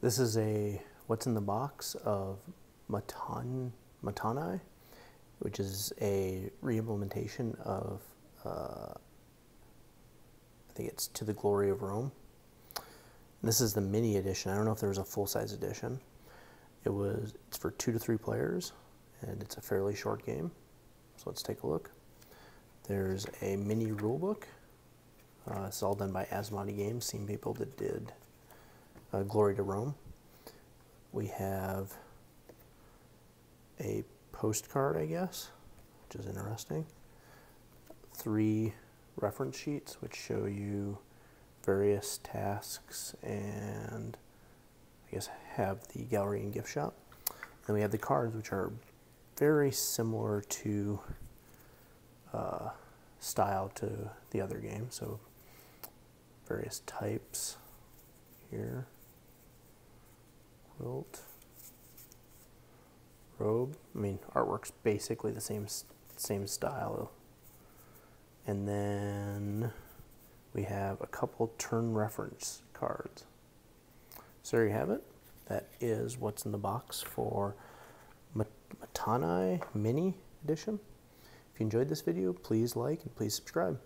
This is a what's in the box of Mottainai, which is a re-implementation of, I think it's To the Glory of Rome. And this is the mini edition. I don't know if there was a full-size edition. It's for 2 to 3 players, and it's a fairly short game. So let's take a look. There's a mini rulebook. It's all done by Asmati Games, same people that did Glory to Rome. We have a postcard, I guess, which is interesting. 3 reference sheets which show you various tasks and I guess have the gallery and gift shop. Then we have the cards, which are very similar to style to the other game. So various types here. Quilt, robe. I mean, artwork's basically the same style. And then we have a couple turn reference cards. So there you have it. That is what's in the box for Mottainai Mini Edition. If you enjoyed this video, please like and please subscribe.